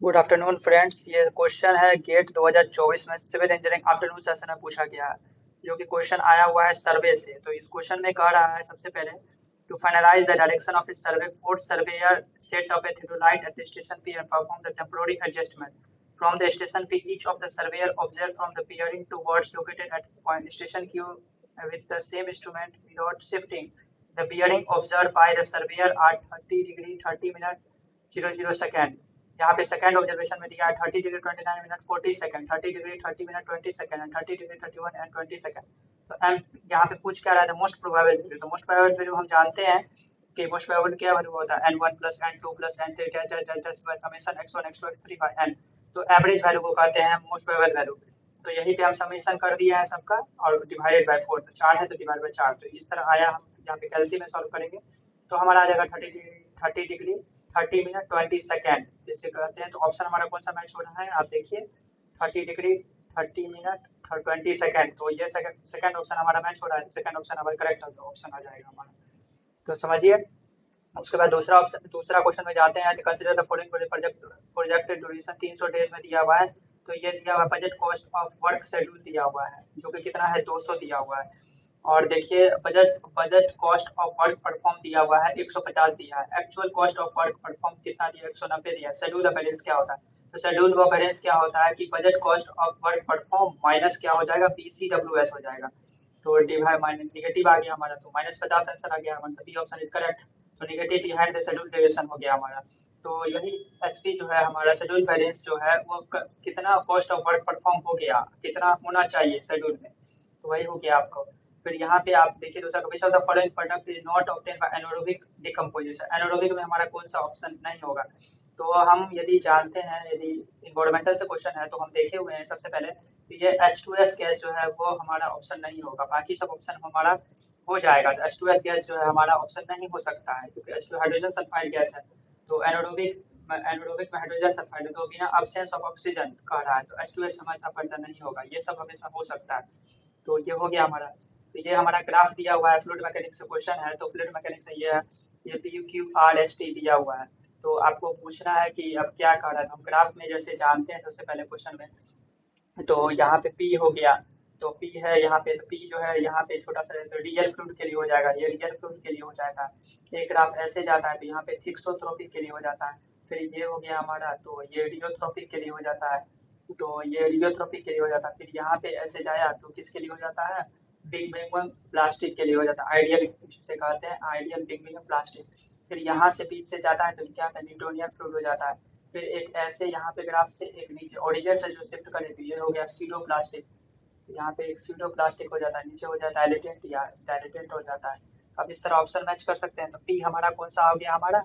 Good afternoon friends. ये question है gate 2024 में सिविल इंजीनियरिंग आफ्टरनून सेशन में पूछा गया है, जो कि क्वेश्चन आया हुआ है सर्वे से। तो इस क्वेश्चन में कह रहा है सबसे पहले to finalise the direction of survey fourth surveyor set up a theodolite at the station P and perform the temporary adjustment from the station P. Each of the surveyor observed from the peering towards located at point station Q with the same instrument without shifting. The bearing observed by the surveyor are 30 degree 30 minute 00 second. यहाँ पे second observation में दिया है 30 degree 29 minute 40 second, 30 degree 30 minute 20 second and 30 degree 31 and 20 second. तो M यहाँ पे पूछ क्या रहा है मोस्ट प्रोबेबल वैल्यू। तो मोस्ट प्रोबेबल वैल्यू हम जानते हैं कि मोस्ट प्रोबेबल क्या वैल्यू होता है n1 plus n2 plus n3 summation x1 x2 x3 by n। तो एवरेज वैल्यू को कहते हैं मोस्ट प्रोबेबल वैल्यू। तो यहीं पे हम समेशन कर दिया है सबका और डिवाइडेड बाय 4। तो 4 है तो डिवाइड बाय 4। तो इस तरह आया। हम यहाँ पे कैलसी में सॉल्व करेंगे तो हमारा आ जाएगा 30 डिग्री 30 मिनट 20 सेकेंड जैसे कहते हैं। तो ऑप्शन हमारा कौन सा मैच हो रहा है आप देखिए 30 डिग्री 30 मिनट 20 सेकेंड। तो ये सेकंड ऑप्शन हमारा मैच हो रहा है। सेकंड ऑप्शन हमारा करेक्ट ऑप्शन आ जाएगा हमारा। तो समझिए। उसके बाद दूसरा क्वेश्चन में जाते हैं। Consider the following projected duration 300 days में दिया हुआ है। तो ये दिया हुआ budget cost of work schedule दिया हुआ है जो कि कितना है 200 दिया हुआ है। और देखिए budget cost of work perform दिया हुआ है 150 दिया है। Actual cost of work perform कितना दिया 190 दिया है। शेड्यूल ऑफ बैलेंस क्या होता है। तो शेड्यूल ऑफ बैलेंस क्या होता है कि budget cost of work perform minus क्या हो जाएगा BCWS हो जाएगा। तो डिवाइड माइनस निगेटिव आ गया हमारा। तो -50 आंसर आ गया मतलब बी ऑप्शन इज करेक्ट। तो negative behind the schedule deviation हो गया हमारा। तो यही एसपी जो है हमारा शेड्यूल बैलेंस जो है वो कितना कॉस्ट ऑफ वर्क परफॉर्म हो गया कितना होना चाहिए शेड्यूल में। तो वही हो गया आपको। फिर यहाँ पे आप देखिए दूसरा which of the following product is not obtain bye anaerobic decomposition. Anaerobic में हमारा कौन सा ऑप्शन नहीं होगा। तो हम यदि जानते हैं यदि इन्वायरमेंटल से क्वेश्चन है तो हम देखे हुए हैं सबसे पहले तो ये H2S गैस जो है वो हमारा ऑप्शन नहीं होगा। बाकी सब ऑप्शन हमारा हो जाएगा। तो H2S गैस जो है हमारा ऑप्शन नहीं हो सकता है क्योंकि H2 हाइड्रोजन सल्फाइड गैस है। तो एनारोबिक में हाइड्रोजन सल्फाइड तो बिना अब्सेंस ऑफ ऑक्सीजन कह रहा है। तो H2S हमारे साथ फर्दर नहीं होगा। ये सब हमेशा हो सकता है। तो ये हो गया हमारा। तो ये हमारा ग्राफ दिया हुआ है फ्लूइड मैकेनिक्स से क्वेश्चन है। तो फ्लूइड मैकेनिक्स में ये PUQRST दिया हुआ है। तो आपको पूछना है कि अब क्या कर रहा है। तो हम ग्राफ में जैसे जानते हैं सबसे पहले क्वेश्चन में तो यहाँ पे P हो गया। तो P है यहाँ पे। तो P जो है यहाँ पे छोटा सा तो रियल फ्लूइड के लिए हो जाएगा। ये रियल फ्लूइड के लिए हो जाएगा। एक ग्राफ ऐसे जाता है तो यहाँ पे थिक्सोट्रोपिक के लिए हो जाता है। फिर ये हो गया हमारा। तो ये रियोट्रोपिक के लिए हो जाता है। तो ये रियोट्रोपिक के लिए हो जाता है। फिर यहाँ पे ऐसे जाया तो किसके लिए हो जाता है बिग बैंग प्लास्टिक के लिए हो जाता है। आइडियल जिसे कहते हैं आइडियल बिग बैंग प्लास्टिक। फिर यहाँ से बीच से जाता है तो क्या होता है न्यूटोनियन फ्लूइड हो जाता है। फिर एक ऐसे यहाँ पे ग्राफ से एक नीचे ओरिजिन से जो शिफ्ट करे तो ये हो गया सीडो प्लास्टिक। यहाँ पे एक सीडो प्लास्टिक हो जाता है नीचे हो जाता है डायलेटेंट या डायलेटेंट हो जाता है। अब इस तरह ऑप्शन मैच कर सकते हैं। तो पी हमारा कौन सा हो गया हमारा।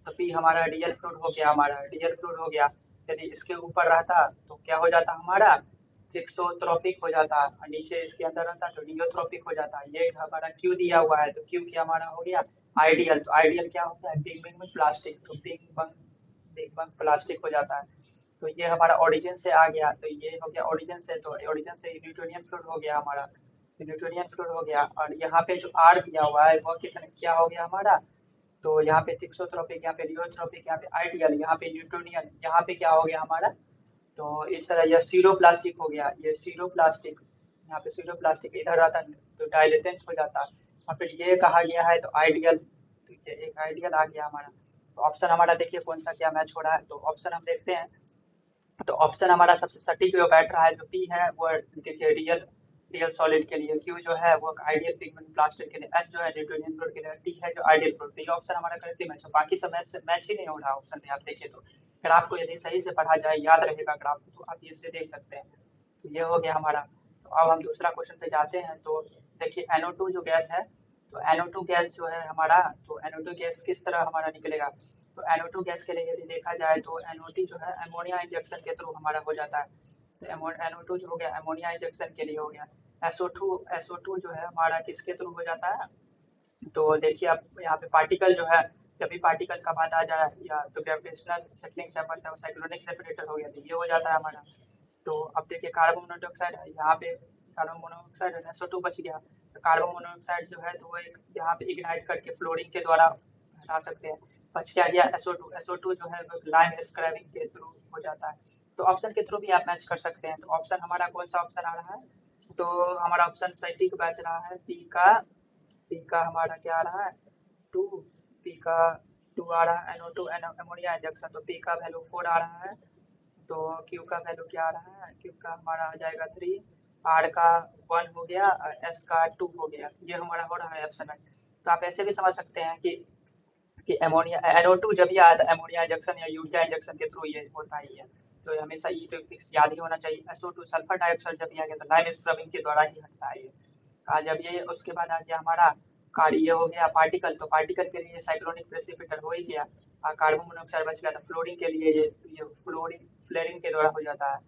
तो पी हमारा रियल फ्लूइड हो गया हमारा रियल फ्लूइड हो गया। यदि इसके ऊपर रहता तो क्या हो जाता हमारा थिक्सोट्रोपिक हो जाता और नीचे इसके अंदर रहता तो नियोट्रोपिक हो जाता। ये हमारा क्यू दिया हुआ है तो क्यू क्या हमारा हो गया आइडियल। तो आइडियल क्या होता है बिग बैंग में प्लास्टिक। तो बिग बैंग प्लास्टिक हो जाता है। तो ये हमारा ओरिजिन से आ गया। तो ये हो गया ओरिजिन से। तो ओरिजिन से न्यूटोनियन फ्लूइड हो गया हमारा। तो न्यूटोनियन फ्लूइड हो गया और यहाँ पे जो आर दिया हुआ है वो कितना क्या हो गया हमारा। तो यहाँ पे थिक्सोट्रोपिक यहाँ पे रियोट्रोपिक यहाँ पे आइडियल यहाँ पे न्यूटोनियन यहाँ पे क्या हो गया हमारा। तो इस तरह यह सीरो प्लास्टिक हो गया। ये सीरो प्लास्टिक यहाँ पे सीरो प्लास्टिक इधर रहता तो डायलेटेंट हो जाता। और फिर ये कहा गया है तो आइडियल। तो ये एक आइडियल आ गया हमारा। तो ऑप्शन हमारा देखिए कौन सा क्या मैच हो रहा है। तो ऑप्शन हम देखते हैं। तो ऑप्शन हमारा सबसे सटीक जो बैठ रहा है जो पी है वो देखिए रियल रियल सॉलिड के लिए। क्यू जो है वो आइडियल पिगमेंट प्लास्टिक के लिए। एस जो है न्यूटोनियन फ्लूइड के लिए। टी है जो आइडियल फ्लूइड। तो ये ऑप्शन हमारा करेक्टली मैच है। बाकी सब मैच ही नहीं हो रहा ऑप्शन में आप देखिए। तो ग्राफ को यदि सही से पढ़ा जाए याद रहेगा ग्राफ तो आप इससे देख सकते हैं। तो ये हो गया हमारा। तो अब हम दूसरा क्वेश्चन पे जाते हैं। तो देखिए NO2 जो गैस है तो NO2 गैस जो है हमारा तो NO2 गैस किस तरह हमारा निकलेगा। तो NO2 गैस के लिए यदि देखा जाए तो NOT जो है अमोनिया इंजेक्शन के थ्रू हमारा हो जाता है। NO2 जो हो गया अमोनिया इंजेक्शन के लिए हो गया। SO2 जो है हमारा किसके थ्रू हो जाता है। तो देखिए आप यहाँ पे पार्टिकल जो है जब भी पार्टिकल का बात आ जाए या तो ग्रेविटेशनल सेटलिंग चैम्बर था साइक्लोनिक सेपरेटर हो गया तो ये हो जाता है हमारा। तो अब देखिए कार्बन मोनोऑक्साइड है यहाँ पे कार्बन मोनोऑक्साइड है SO2 बच गया। तो कार्बन मोनोऑक्साइड जो है तो वो एक यहाँ पे इग्नाइट करके फ्लोरीन के द्वारा हटा सकते हैं। बच क्या गया SO2। SO2 जो है लाइम स्क्रैबिंग के थ्रू हो जाता है, तो ऑप्शन के थ्रू भी आप मैच कर सकते हैं। तो ऑप्शन हमारा कौन सा ऑप्शन आ रहा है, तो हमारा ऑप्शन सटीक बच रहा है पी का हमारा क्या आ रहा है 2, पी का 2 आ रहा है, NO2 अमोनिया इंजेक्शन, तो पी का वैल्यू 4 आ रहा है, तो क्यू का वैल्यू क्या आ रहा है, क्यू का हमारा आ जाएगा 3, आर का 1 हो गया, एस का 2 हो गया, ये हमारा हो रहा है ऑप्शन में। तो आप ऐसे भी समझ सकते हैं कि अमोनिया NO2 जब ये आता है अमोनिया इंजेक्शन या यूरिया इंजेक्शन के थ्रू ये होता ही है, तो हमेशा ये तो फिक्स याद ही होना चाहिए। SO2 सल्फर डाइऑक्साइड जब ये आ गया तो लाइम स्क्रबिंग के द्वारा ही हटता है ये। जब ये उसके बाद आ गया हमारा ये हो गया पार्टिकल, तो पार्टिकल के लिए साइक्लोनिक प्रेसिपिटेट हो ही गया, कार्बन मोनोऑक्साइड बच गया, तो फ्लोरीन के लिए ये फ्लोरीन फ्लेयरिंग के द्वारा हो जाता है,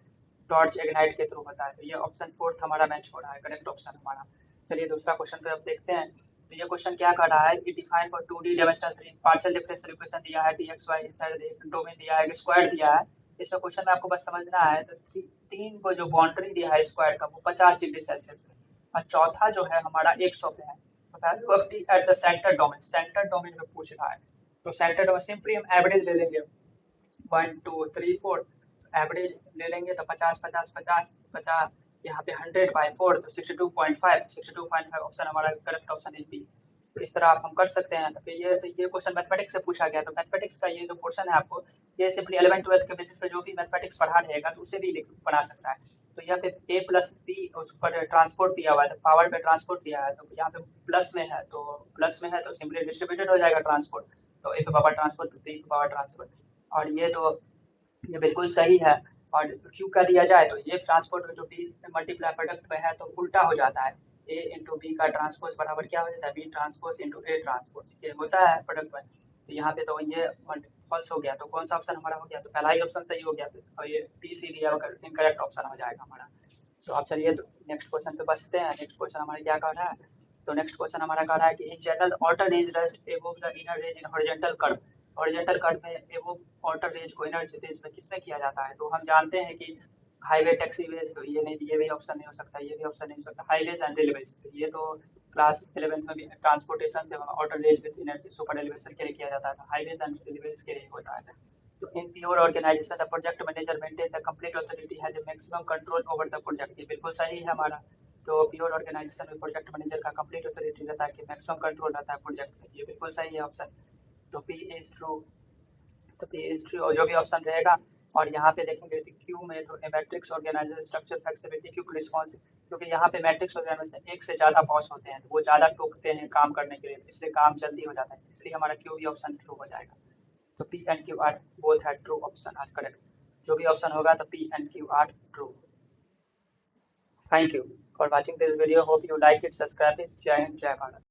टॉर्च इग्नाइट के थ्रू होता है, तो ये ऑप्शन फोर्थ हमारा मैच हो रहा है, करेक्ट ऑप्शन हमारा। चलिए दूसरा क्वेश्चन पे अब देखते हैं। तो ये क्वेश्चन क्या कर रहा है कि define for 2D dimensional 3 partial differential equation दिया है, dx y इनसाइड डोमेन दिया है, स्क्वायर दिया है। इसमें क्वेश्चन में आपको बस समझना है, तो तीन को जो बाउंड्री दिया है स्क्वायर का वो 50 डिग्री सेल्सियस पे, और चौथा जो है हमारा 100 पे है। तो value of T at the centre domain में पूछ रहा है, तो सेंटर डोमेन सिंपली हम एवरेज ले लेंगे 1 2 3 4, एवरेज ले लेंगे तो 50 50 50 50, यहाँ पे 100/4 तो 62.5 ऑप्शन हमारा करेक्ट ऑप्शन है बी। तो इस तरह हम कर सकते हैं। तो ये क्वेश्चन मैथमेटिक्स से पूछा गया, तो मैथमेटिक्स का ये जो पोर्शन है आपको ये सिंपली 11 12 के बेसिस पे जो भी मैथमेटिक्स पढ़ा रहेगा तो उसे भी बना सकता है। तो यहाँ पे a प्लस बी उस पर ट्रांसपोर्ट दिया हुआ है, तो पावर पे ट्रांसपोर्ट दिया है, तो यहाँ पे प्लस में है तो सिंपली डिस्ट्रीब्यूटेड हो जाएगा ट्रांसपोर्ट, तो a power transport b power transport, और ये बिल्कुल सही है। और क्यू का दिया जाए तो ये ट्रांसपोर्ट में जो बी मल्टीप्लाई प्रोडक्ट में है तो उल्टा हो जाता है, ए इंटू बी का ट्रांसपोज बराबर क्या हो जाता है B transpose into A transpose, ये होता है प्रोडक्ट में। तो यहाँ पे तो ये फॉल्स हो गया, तो कौन सा ऑप्शन हमारा हो गया, तो पहला ही ऑप्शन सही हो गया, और ये बी सी दिया इनकरेक्ट ऑप्शन हो जाएगा हमारा। तो आप चलिए तो नेक्स्ट क्वेश्चन पे बचते हैं। नेक्स्ट क्वेश्चन हमारे क्या कर रहा है, तो नेक्स्ट क्वेश्चन हमारा कह रहा है कि in general outer rays rest above the inner rays in horizontal curve, horizontal curve में एबोव आउटर रेज को इनर रेज में किसमें किया जाता है, तो हम जानते हैं कि हाईवे टैक्सी वेज, तो ये नहीं, ये भी ऑप्शन नहीं हो सकता, ये भी ऑप्शन नहीं हो सकता, हाईवेज एंड रेलवेज, तो ये तो क्लास 11th में भी ट्रांसपोर्टेशन से outer rays with inner super elevation के लिए किया जाता है, हाईवेज एंड रेलवेज के लिए होता है। तो in pure organization the project manager maintain the complete authority has a maximum control over the project, ये बिल्कुल सही है हमारा। तो प्योर ऑर्गेनाइजेशन में प्रोजेक्ट मैनेजर का कंप्लीट अथॉरिटी रहता है कि मैक्सिमम कंट्रोल रहता है प्रोजेक्ट में, ये बिल्कुल सही है ऑप्शन। तो पी इज ट्रू, तो पी इज ट्रू और जो भी ऑप्शन रहेगा। और यहाँ पे देखेंगे कि क्यू में तो matrix organiser structure flexibility quick response, क्योंकि यहाँ पे मैट्रिक्स ऑर्गेनाइजेशन एक से ज़्यादा बॉस होते हैं तो वो ज़्यादा टोकते हैं काम करने के लिए, इसलिए काम जल्दी हो जाता है, इसलिए हमारा क्यू भी ऑप्शन ट्रू हो जाएगा। तो P and Q R both है ट्रू ऑप्शन आर करेक्ट, जो भी ऑप्शन होगा तो P and Q R true. Thank you for watching this video, hope you like it, subscribe it, जय हिंद जय भारत।